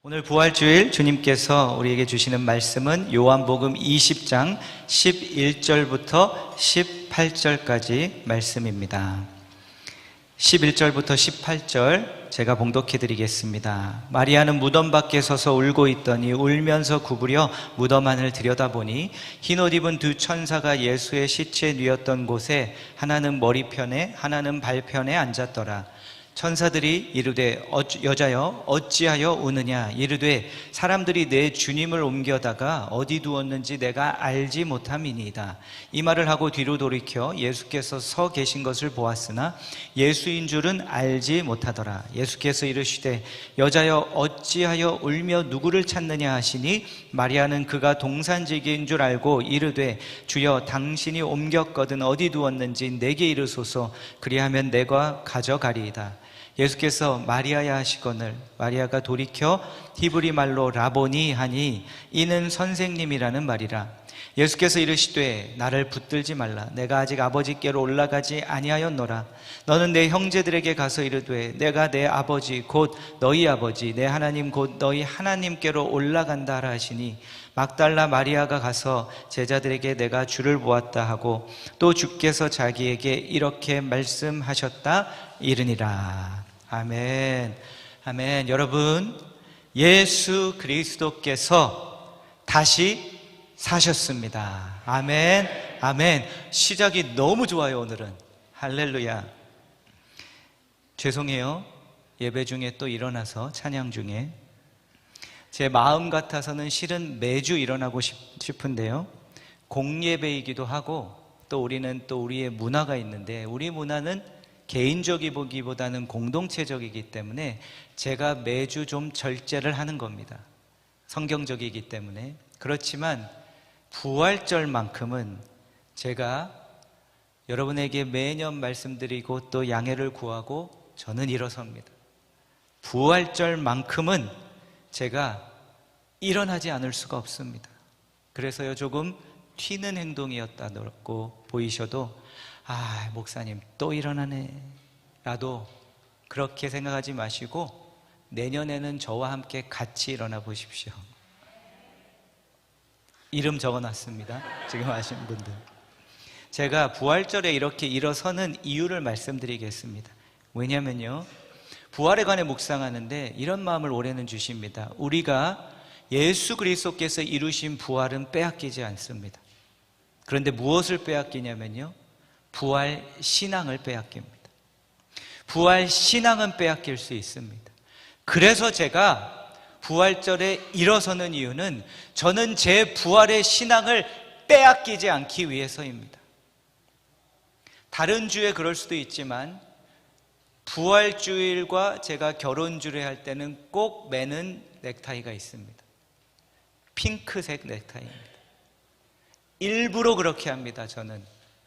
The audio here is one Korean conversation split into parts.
오늘 부활주일 주님께서 우리에게 주시는 말씀은 요한복음 20장 11절부터 18절까지 말씀입니다. 11절부터 18절 제가 봉독해 드리겠습니다. 마리아는 무덤 밖에 서서 울고 있더니 울면서 구부려 무덤 안을 들여다보니 흰옷 입은 두 천사가 예수의 시체 뉘었던 곳에 하나는 머리편에 하나는 발편에 앉았더라. 천사들이 이르되 여자여 어찌하여 우느냐 이르되 사람들이 내 주님을 옮겨다가 어디 두었는지 내가 알지 못함이니이다. 이 말을 하고 뒤로 돌이켜 예수께서 서 계신 것을 보았으나 예수인 줄은 알지 못하더라. 예수께서 이르시되 여자여 어찌하여 울며 누구를 찾느냐 하시니 마리아는 그가 동산지기인 줄 알고 이르되 주여 당신이 옮겼거든 어디 두었는지 내게 이르소서 그리하면 내가 가져가리이다. 예수께서 마리아야 하시거늘 마리아가 돌이켜 히브리 말로 라보니 하니 이는 선생님이라는 말이라. 예수께서 이르시되 나를 붙들지 말라. 내가 아직 아버지께로 올라가지 아니하였노라. 너는 내 형제들에게 가서 이르되 내가 내 아버지 곧 너희 아버지 내 하나님 곧 너희 하나님께로 올라간다 하라 하시니 막달라 마리아가 가서 제자들에게 내가 주를 보았다 하고 또 주께서 자기에게 이렇게 말씀하셨다 이르니라. 아멘. 아멘. 여러분, 예수 그리스도께서 다시 사셨습니다. 아멘. 아멘. 시작이 너무 좋아요. 오늘은 할렐루야. 죄송해요. 예배 중에 또 일어나서 찬양 중에 제 마음 같아서는 실은 매주 일어나고 싶은데요, 공예배이기도 하고 또 우리는 또 우리의 문화가 있는데 우리 문화는 개인적이기보다는 공동체적이기 때문에 제가 매주 좀 절제를 하는 겁니다. 성경적이기 때문에. 그렇지만 부활절만큼은 제가 여러분에게 매년 말씀드리고 또 양해를 구하고 저는 일어섭니다. 부활절만큼은 제가 일어나지 않을 수가 없습니다. 그래서요, 조금 튀는 행동이었다고 보이셔도 목사님 또 일어나네 라도 그렇게 생각하지 마시고 내년에는 저와 함께 같이 일어나 보십시오. 이름 적어놨습니다. 지금 아신 분들. 제가 부활절에 이렇게 일어서는 이유를 말씀드리겠습니다. 왜냐면요, 부활에 관해 묵상하는데 이런 마음을 올해는 주십니다. 우리가 예수 그리스도께서 이루신 부활은 빼앗기지 않습니다. 그런데 무엇을 빼앗기냐면요, 부활 신앙을 빼앗깁니다. 부활 신앙은 빼앗길 수 있습니다. 그래서 제가 부활절에 일어서는 이유는 저는 제 부활의 신앙을 빼앗기지 않기 위해서입니다. 다른 주에 그럴 수도 있지만 부활주일과 제가 결혼주례 할 때는 꼭 매는 넥타이가 있습니다. 핑크색 넥타이입니다. 일부러 그렇게 합니다. 저는.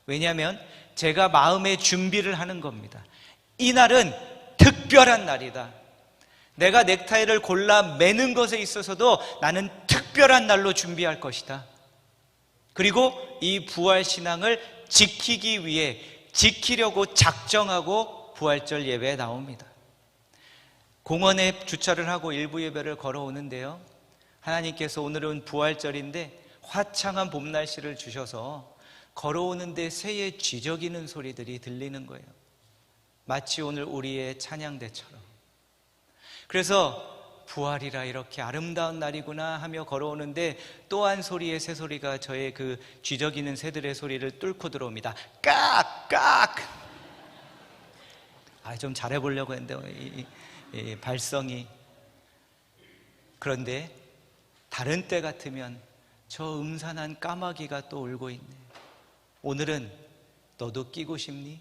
왜냐하면 제가 마음의 준비를 하는 겁니다. 이날은 특별한 날이다. 내가 넥타이를 골라 매는 것에 있어서도 나는 특별한 날로 준비할 것이다. 그리고 이 부활신앙을 지키기 위해 지키려고 작정하고 부활절 예배에 나옵니다. 공원에 주차를 하고 일부 예배를 걸어오는데요, 하나님께서 오늘은 부활절인데 화창한 봄 날씨를 주셔서 걸어오는데 새의 쥐저기는 소리들이 들리는 거예요. 마치 오늘 우리의 찬양대처럼. 그래서 부활이라 이렇게 아름다운 날이구나 하며 걸어오는데 또 한 소리의 새소리가 저의 그 쥐저기는 새들의 소리를 뚫고 들어옵니다. 깍! 깍! 좀 잘해보려고 했는데 이 발성이. 그런데 다른 때 같으면 저 음산한 까마귀가 또 울고 있네. 오늘은 너도 끼고 싶니?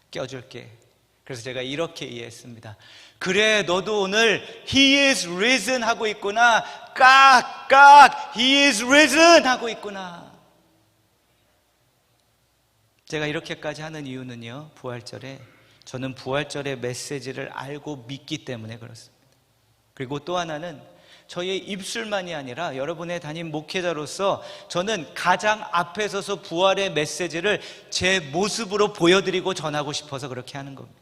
껴줄게. 그래서 제가 이렇게 이해했습니다. 그래, 너도 오늘 He is risen 하고 있구나. 깍! 깍! He is risen 하고 있구나. 제가 이렇게까지 하는 이유는요, 부활절에 저는 부활절의 메시지를 알고 믿기 때문에 그렇습니다. 그리고 또 하나는 저의 입술만이 아니라 여러분의 담임 목회자로서 저는 가장 앞에 서서 부활의 메시지를 제 모습으로 보여드리고 전하고 싶어서 그렇게 하는 겁니다.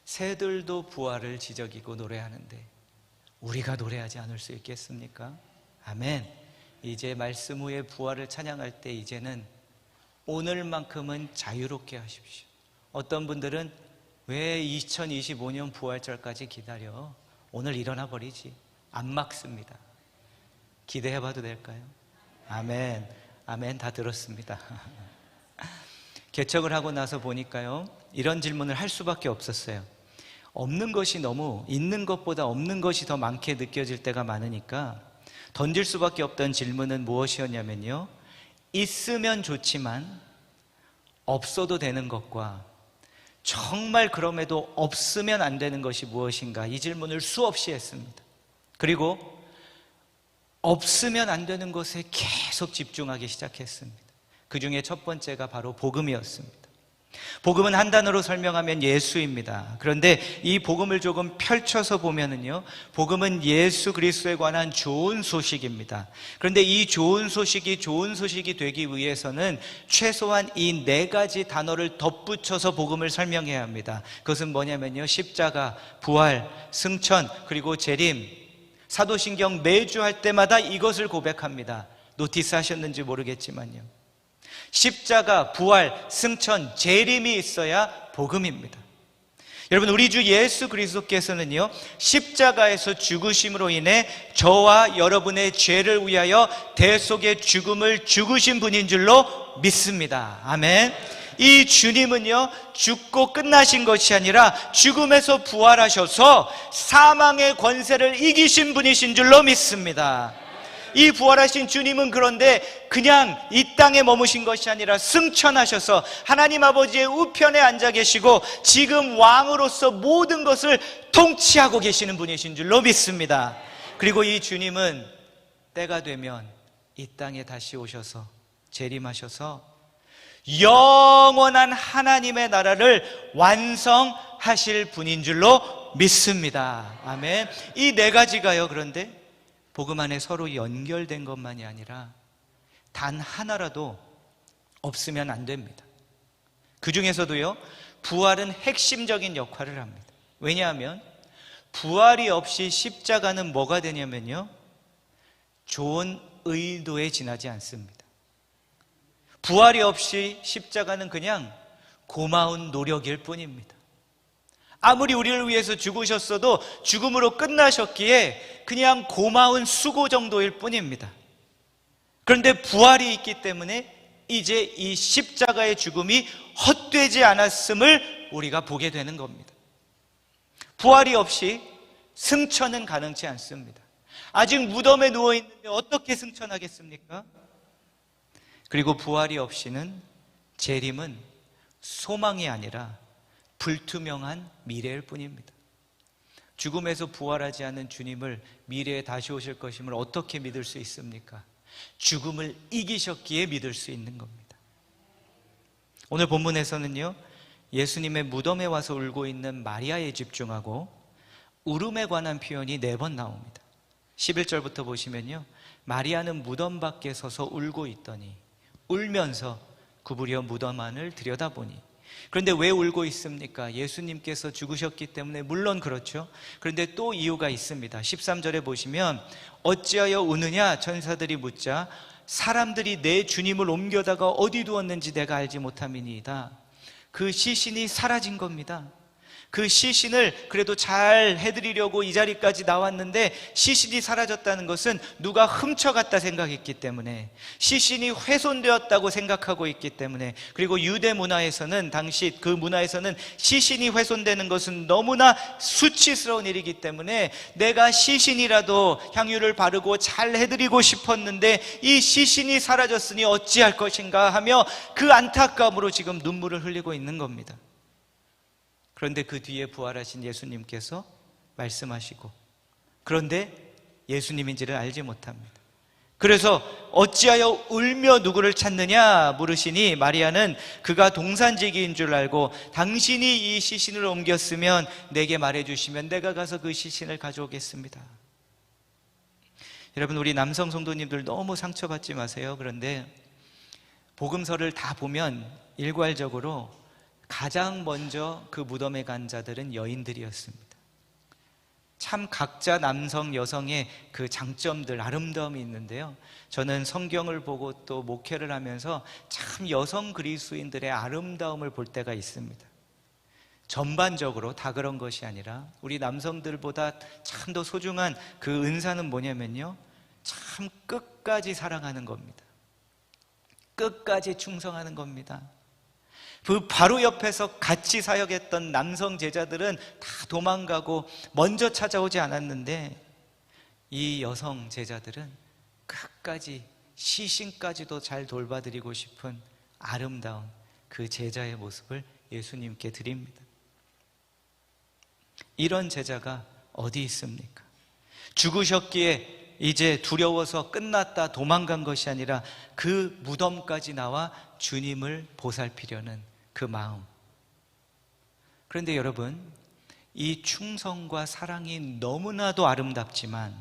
새들도 부활을 지저귀고 노래하는데 우리가 노래하지 않을 수 있겠습니까? 아멘. 이제 말씀 후에 부활을 찬양할 때 이제는 오늘만큼은 자유롭게 하십시오. 어떤 분들은 왜 2025년 부활절까지 기다려? 오늘 일어나 버리지. 안 막습니다. 기대해봐도 될까요? 아멘. 아멘. 다 들었습니다. 개척을 하고 나서 보니까요, 이런 질문을 할 수밖에 없었어요. 없는 것이 너무 있는 것보다 없는 것이 더 많게 느껴질 때가 많으니까 던질 수밖에 없던 질문은 무엇이었냐면요, 있으면 좋지만 없어도 되는 것과 정말 그럼에도 없으면 안 되는 것이 무엇인가, 이 질문을 수없이 했습니다. 그리고 없으면 안 되는 것에 계속 집중하기 시작했습니다. 그 중에 첫 번째가 바로 복음이었습니다. 복음은 한 단어로 설명하면 예수입니다. 그런데 이 복음을 조금 펼쳐서 보면은요, 복음은 예수 그리스도에 관한 좋은 소식입니다. 그런데 이 좋은 소식이 되기 위해서는 최소한 이 네 가지 단어를 덧붙여서 복음을 설명해야 합니다. 그것은 뭐냐면요, 십자가, 부활, 승천, 그리고 재림. 사도신경 매주 할 때마다 이것을 고백합니다. 노티스 하셨는지 모르겠지만요, 십자가, 부활, 승천, 재림이 있어야 복음입니다. 여러분, 우리 주 예수 그리스도께서는요, 십자가에서 죽으심으로 인해 저와 여러분의 죄를 위하여 대속의 죽음을 죽으신 분인 줄로 믿습니다. 아멘. 이 주님은요, 죽고 끝나신 것이 아니라 죽음에서 부활하셔서 사망의 권세를 이기신 분이신 줄로 믿습니다. 이 부활하신 주님은 그런데 그냥 이 땅에 머무신 것이 아니라 승천하셔서 하나님 아버지의 우편에 앉아 계시고 지금 왕으로서 모든 것을 통치하고 계시는 분이신 줄로 믿습니다. 그리고 이 주님은 때가 되면 이 땅에 다시 오셔서 재림하셔서 영원한 하나님의 나라를 완성하실 분인 줄로 믿습니다. 아멘. 이 네 가지가요, 그런데 복음 안에 서로 연결된 것만이 아니라 단 하나라도 없으면 안 됩니다. 그 중에서도요, 부활은 핵심적인 역할을 합니다. 왜냐하면 부활이 없이 십자가는 뭐가 되냐면요, 좋은 의도에 지나지 않습니다. 부활이 없이 십자가는 그냥 고마운 노력일 뿐입니다. 아무리 우리를 위해서 죽으셨어도 죽음으로 끝나셨기에 그냥 고마운 수고 정도일 뿐입니다. 그런데 부활이 있기 때문에 이제 이 십자가의 죽음이 헛되지 않았음을 우리가 보게 되는 겁니다. 부활이 없이 승천은 가능치 않습니다. 아직 무덤에 누워있는데 어떻게 승천하겠습니까? 그리고 부활이 없이는 재림은 소망이 아니라 불투명한 미래일 뿐입니다. 죽음에서 부활하지 않은 주님을 미래에 다시 오실 것임을 어떻게 믿을 수 있습니까? 죽음을 이기셨기에 믿을 수 있는 겁니다. 오늘 본문에서는요, 예수님의 무덤에 와서 울고 있는 마리아에 집중하고 울음에 관한 표현이 4번 나옵니다. 11절부터 보시면요, 마리아는 무덤 밖에 서서 울고 있더니 울면서 구부려 무덤 안을 들여다보니. 그런데 왜 울고 있습니까? 예수님께서 죽으셨기 때문에 물론 그렇죠. 그런데 또 이유가 있습니다. 13절에 보시면 어찌하여 우느냐 천사들이 묻자 사람들이 내 주님을 옮겨다가 어디 두었는지 내가 알지 못함이니이다. 그 시신이 사라진 겁니다. 그 시신을 그래도 잘 해드리려고 이 자리까지 나왔는데 시신이 사라졌다는 것은 누가 훔쳐갔다 생각했기 때문에, 시신이 훼손되었다고 생각하고 있기 때문에, 그리고 유대 문화에서는, 당시 그 문화에서는 시신이 훼손되는 것은 너무나 수치스러운 일이기 때문에 내가 시신이라도 향유를 바르고 잘 해드리고 싶었는데 이 시신이 사라졌으니 어찌할 것인가 하며 그 안타까움으로 지금 눈물을 흘리고 있는 겁니다. 그런데 그 뒤에 부활하신 예수님께서 말씀하시고, 그런데 예수님인지를 알지 못합니다. 그래서 어찌하여 울며 누구를 찾느냐 물으시니 마리아는 그가 동산지기인 줄 알고 당신이 이 시신을 옮겼으면 내게 말해주시면 내가 가서 그 시신을 가져오겠습니다. 여러분, 우리 남성 성도님들 너무 상처받지 마세요. 그런데 복음서를 다 보면 일괄적으로 가장 먼저 그 무덤에 간 자들은 여인들이었습니다. 참 각자 남성, 여성의 그 장점들, 아름다움이 있는데요, 저는 성경을 보고 또 목회를 하면서 참 여성 그리스도인들의 아름다움을 볼 때가 있습니다. 전반적으로 다 그런 것이 아니라 우리 남성들보다 참 더 소중한 그 은사는 뭐냐면요, 참 끝까지 사랑하는 겁니다. 끝까지 충성하는 겁니다. 그 바로 옆에서 같이 사역했던 남성 제자들은 다 도망가고 먼저 찾아오지 않았는데, 이 여성 제자들은 끝까지 시신까지도 잘 돌봐드리고 싶은 아름다운 그 제자의 모습을 예수님께 드립니다. 이런 제자가 어디 있습니까? 죽으셨기에 이제 두려워서 끝났다 도망간 것이 아니라 그 무덤까지 나와 주님을 보살피려는 그 마음. 그런데 여러분, 이 충성과 사랑이 너무나도 아름답지만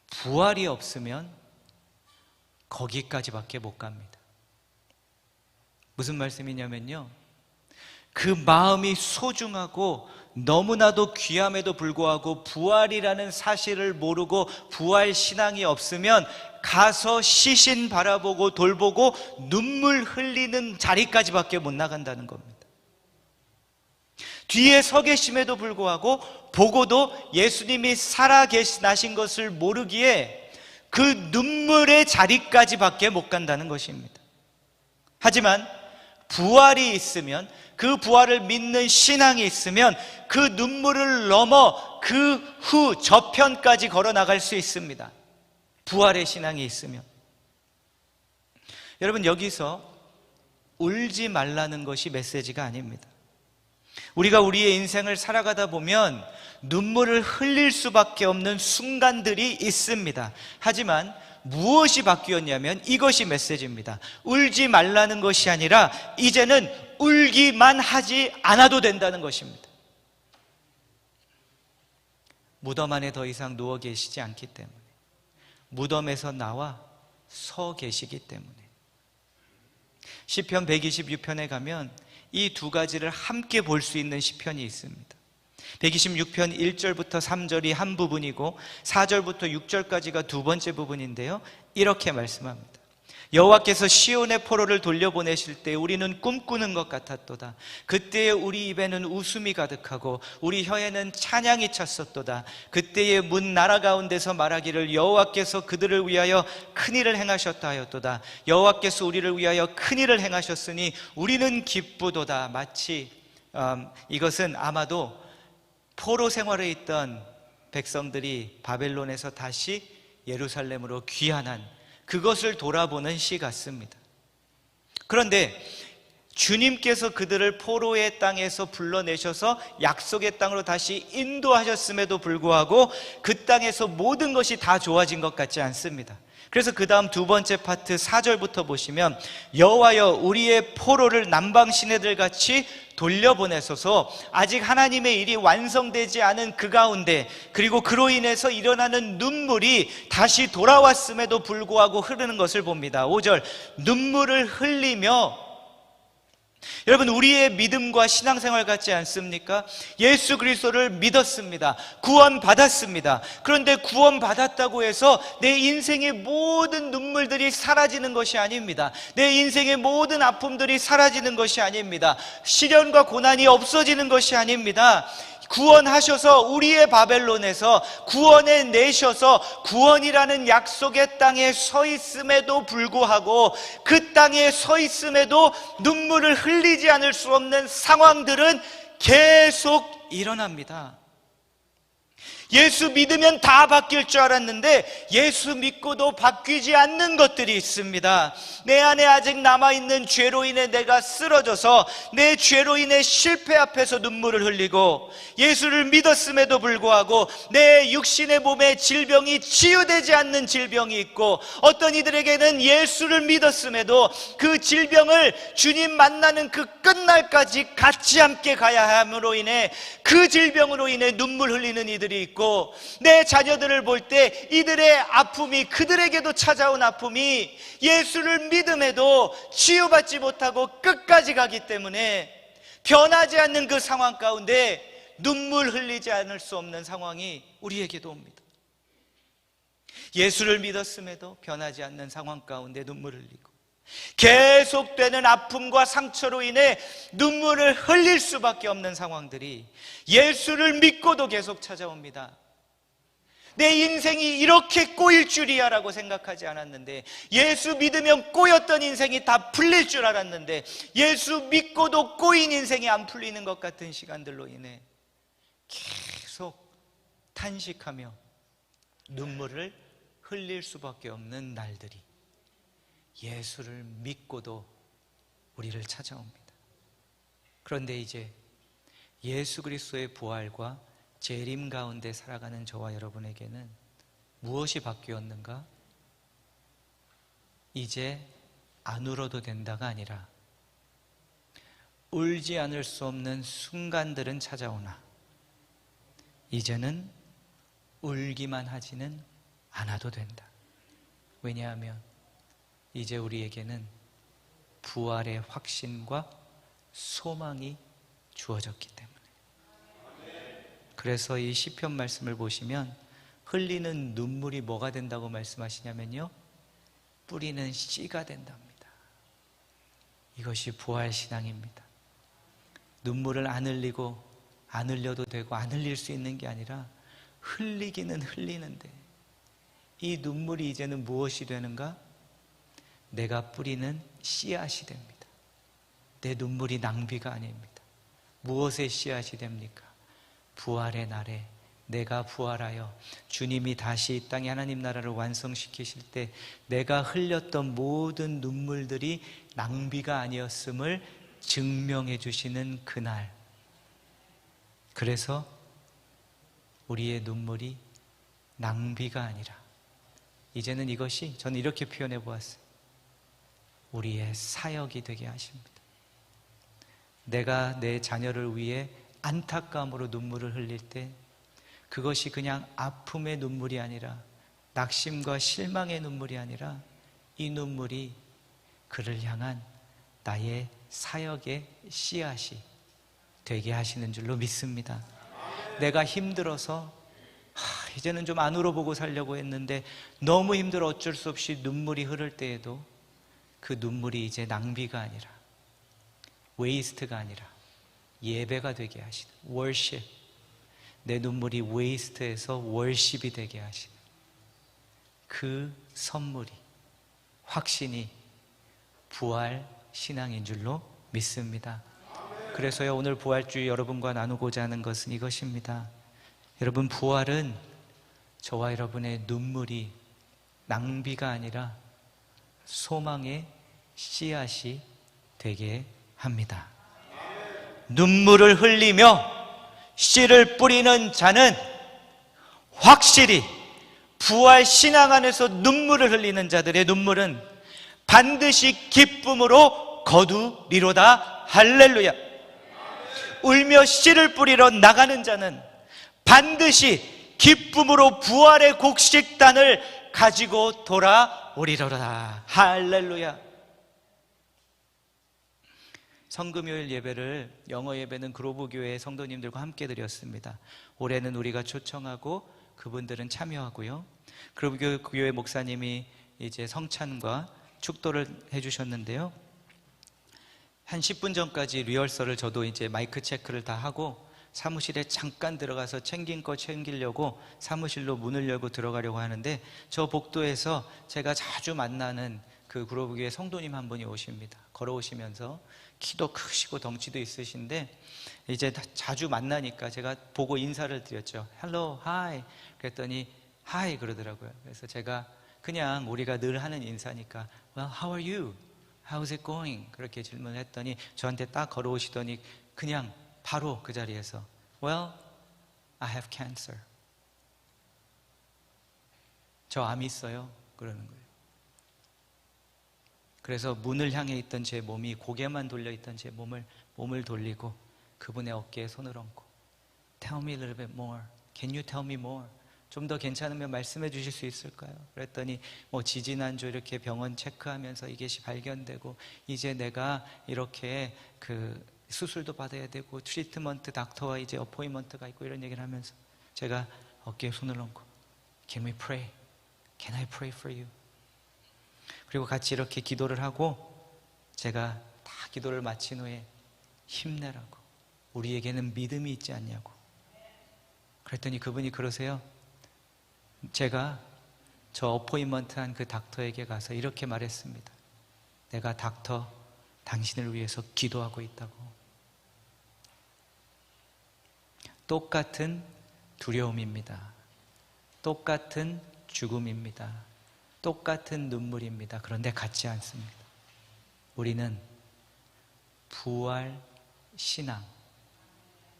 부활이 없으면 거기까지밖에 못 갑니다. 무슨 말씀이냐면요, 그 마음이 소중하고 너무나도 귀함에도 불구하고 부활이라는 사실을 모르고 부활 신앙이 없으면 가서 시신 바라보고 돌보고 눈물 흘리는 자리까지밖에 못 나간다는 겁니다. 뒤에 서 계심에도 불구하고 보고도 예수님이 살아나신 것을 모르기에 그 눈물의 자리까지밖에 못 간다는 것입니다. 하지만 부활이 있으면, 그 부활을 믿는 신앙이 있으면 그 눈물을 넘어 그 후 저편까지 걸어 나갈 수 있습니다. 부활의 신앙이 있으면. 여러분, 여기서 울지 말라는 것이 메시지가 아닙니다. 우리가 우리의 인생을 살아가다 보면 눈물을 흘릴 수밖에 없는 순간들이 있습니다. 하지만 무엇이 바뀌었냐면 이것이 메시지입니다. 울지 말라는 것이 아니라 이제는 울기만 하지 않아도 된다는 것입니다. 무덤 안에 더 이상 누워 계시지 않기 때문에, 무덤에서 나와 서 계시기 때문에. 시편 126편에 가면 이 두 가지를 함께 볼 수 있는 시편이 있습니다. 126편 1절부터 3절이 한 부분이고 4절부터 6절까지가 두 번째 부분인데요, 이렇게 말씀합니다. 여호와께서 시온의 포로를 돌려보내실 때 우리는 꿈꾸는 것 같았도다. 그때에 우리 입에는 웃음이 가득하고 우리 혀에는 찬양이 찼었도다. 그때에 문 나라 가운데서 말하기를 여호와께서 그들을 위하여 큰일을 행하셨다 하였도다. 여호와께서 우리를 위하여 큰일을 행하셨으니 우리는 기쁘도다. 마치 이것은 아마도 포로 생활에 있던 백성들이 바벨론에서 다시 예루살렘으로 귀환한 그것을 돌아보는 시 같습니다. 그런데 주님께서 그들을 포로의 땅에서 불러내셔서 약속의 땅으로 다시 인도하셨음에도 불구하고 그 땅에서 모든 것이 다 좋아진 것 같지 않습니다. 그래서 그 다음 두 번째 파트 4절부터 보시면 여호와여 우리의 포로를 남방 시내들 같이 돌려보내소서. 아직 하나님의 일이 완성되지 않은 그 가운데, 그리고 그로 인해서 일어나는 눈물이 다시 돌아왔음에도 불구하고 흐르는 것을 봅니다. 5절, 눈물을 흘리며. 여러분, 우리의 믿음과 신앙생활 같지 않습니까? 예수 그리스도를 믿었습니다. 구원받았습니다. 그런데 구원받았다고 해서 내 인생의 모든 눈물들이 사라지는 것이 아닙니다. 내 인생의 모든 아픔들이 사라지는 것이 아닙니다. 시련과 고난이 없어지는 것이 아닙니다. 구원하셔서 우리의 바벨론에서 구원해 내셔서 구원이라는 약속의 땅에 서 있음에도 불구하고, 그 땅에 서 있음에도 눈물을 흘리지 않을 수 없는 상황들은 계속 일어납니다. 예수 믿으면 다 바뀔 줄 알았는데 예수 믿고도 바뀌지 않는 것들이 있습니다. 내 안에 아직 남아있는 죄로 인해 내가 쓰러져서 내 죄로 인해 실패 앞에서 눈물을 흘리고, 예수를 믿었음에도 불구하고 내 육신의 몸에 질병이 치유되지 않는 질병이 있고, 어떤 이들에게는 예수를 믿었음에도 그 질병을 주님 만나는 그 끝날까지 같이 함께 가야 함으로 인해 그 질병으로 인해 눈물 흘리는 이들이 있고, 내 자녀들을 볼 때 이들의 아픔이, 그들에게도 찾아온 아픔이 예수를 믿음에도 치유받지 못하고 끝까지 가기 때문에 변하지 않는 그 상황 가운데 눈물 흘리지 않을 수 없는 상황이 우리에게도 옵니다. 예수를 믿었음에도 변하지 않는 상황 가운데 눈물을 흘리고 계속되는 아픔과 상처로 인해 눈물을 흘릴 수밖에 없는 상황들이 예수를 믿고도 계속 찾아옵니다. 내 인생이 이렇게 꼬일 줄이야 라고 생각하지 않았는데, 예수 믿으면 꼬였던 인생이 다 풀릴 줄 알았는데 예수 믿고도 꼬인 인생이 안 풀리는 것 같은 시간들로 인해 계속 탄식하며 눈물을 흘릴 수밖에 없는 날들이 예수를 믿고도 우리를 찾아옵니다. 그런데 이제 예수 그리스도의 부활과 재림 가운데 살아가는 저와 여러분에게는 무엇이 바뀌었는가? 이제 안 울어도 된다가 아니라 울지 않을 수 없는 순간들은 찾아오나 이제는 울기만 하지는 않아도 된다. 왜냐하면 이제 우리에게는 부활의 확신과 소망이 주어졌기 때문에. 그래서 이 시편 말씀을 보시면 흘리는 눈물이 뭐가 된다고 말씀하시냐면요, 뿌리는 씨가 된답니다. 이것이 부활신앙입니다. 눈물을 안 흘리고 안 흘려도 되고 안 흘릴 수 있는 게 아니라 흘리기는 흘리는데 이 눈물이 이제는 무엇이 되는가? 내가 뿌리는 씨앗이 됩니다. 내 눈물이 낭비가 아닙니다. 무엇의 씨앗이 됩니까? 부활의 날에 내가 부활하여 주님이 다시 이 땅에 하나님 나라를 완성시키실 때 내가 흘렸던 모든 눈물들이 낭비가 아니었음을 증명해 주시는 그날. 그래서 우리의 눈물이 낭비가 아니라 이제는 이것이, 저는 이렇게 표현해 보았어요, 우리의 사역이 되게 하십니다. 내가 내 자녀를 위해 안타까움으로 눈물을 흘릴 때 그것이 그냥 아픔의 눈물이 아니라, 낙심과 실망의 눈물이 아니라 이 눈물이 그를 향한 나의 사역의 씨앗이 되게 하시는 줄로 믿습니다. 내가 힘들어서 이제는 좀 안 울어보고 살려고 했는데 너무 힘들어 어쩔 수 없이 눈물이 흐를 때에도 그 눈물이 이제 낭비가 아니라, 웨이스트가 아니라 예배가 되게 하시는, 월십, 내 눈물이 웨이스트에서 월십이 되게 하시는 그 선물이, 확신이 부활 신앙인 줄로 믿습니다. 그래서요, 오늘 부활주의 여러분과 나누고자 하는 것은 이것입니다. 여러분, 부활은 저와 여러분의 눈물이 낭비가 아니라 소망의 씨앗이 되게 합니다. 눈물을 흘리며 씨를 뿌리는 자는 확실히 부활 신앙 안에서 눈물을 흘리는 자들의 눈물은 반드시 기쁨으로 거두리로다. 할렐루야. 울며 씨를 뿌리러 나가는 자는 반드시 기쁨으로 부활의 곡식단을 가지고 돌아오리로다. 할렐루야. 성금요일 예배를, 영어 예배는 그로브 교회 성도님들과 함께 드렸습니다. 올해는 우리가 초청하고 그분들은 참여하고요. 그로브 교회 목사님이 이제 성찬과 축도를 해주셨는데요. 한 10분 전까지 리허설을 저도 이제 마이크 체크를 다 하고 사무실에 잠깐 들어가서 챙긴 거 챙기려고 사무실로 문을 열고 들어가려고 하는데, 저 복도에서 제가 자주 만나는 그 그로브교회 성도님 한 분이 오십니다. 걸어오시면서 키도 크시고 덩치도 있으신데 이제 자주 만나니까 제가 보고 인사를 드렸죠. Hello, hi. 그랬더니 hi 그러더라고요. 그래서 제가 그냥 우리가 늘 하는 인사니까 Well, how are you? How's it going? 그렇게 질문을 했더니 저한테 딱 걸어오시더니 그냥 바로 그 자리에서 Well, I have cancer. 저 암이 있어요. 그러는 거예요. 그래서 문을 향해 있던 제 몸이, 고개만 돌려 있던 제 몸을 돌리고 그분의 어깨에 손을 얹고 Tell me a little bit more. Can you tell me more? 좀 더 괜찮으면 말씀해 주실 수 있을까요? 그랬더니 지지난주 이렇게 병원 체크하면서 이것이 발견되고 이제 내가 이렇게 그 수술도 받아야 되고 트리트먼트 닥터와 이제 어포인먼트가 있고 이런 얘기를 하면서 제가 어깨에 손을 얹고 Can we pray? Can I pray for you? 그리고 같이 이렇게 기도를 하고 제가 다 기도를 마친 후에 힘내라고, 우리에게는 믿음이 있지 않냐고. 그랬더니 그분이 그러세요. 제가 저 어포인먼트한 그 닥터에게 가서 이렇게 말했습니다. 내가 닥터, 당신을 위해서 기도하고 있다고. 똑같은 두려움입니다. 똑같은 죽음입니다. 똑같은 눈물입니다. 그런데 같지 않습니다. 우리는 부활 신앙,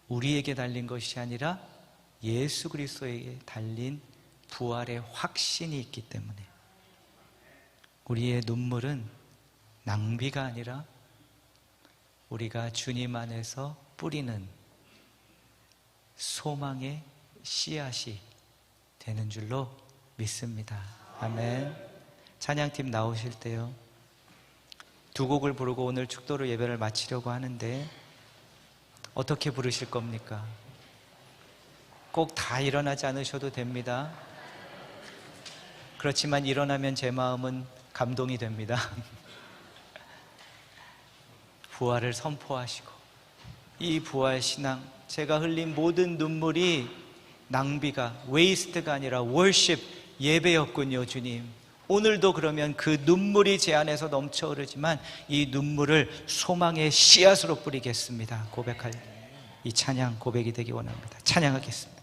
우리에게 달린 것이 아니라 예수 그리스도에게 달린 부활의 확신이 있기 때문에 우리의 눈물은 낭비가 아니라 우리가 주님 안에서 뿌리는 소망의 씨앗이 되는 줄로 믿습니다. 아멘. 찬양팀 나오실 때요, 두 곡을 부르고 오늘 축도로 예배를 마치려고 하는데 어떻게 부르실 겁니까? 꼭 다 일어나지 않으셔도 됩니다. 그렇지만 일어나면 제 마음은 감동이 됩니다. 부활을 선포하시고 이 부활 신앙, 제가 흘린 모든 눈물이 낭비가, 웨이스트가 아니라 월십, 예배였군요. 주님, 오늘도 그러면 그 눈물이 제 안에서 넘쳐 흐르지만 이 눈물을 소망의 씨앗으로 뿌리겠습니다. 고백할 이 찬양 고백이 되기 원합니다. 찬양하겠습니다.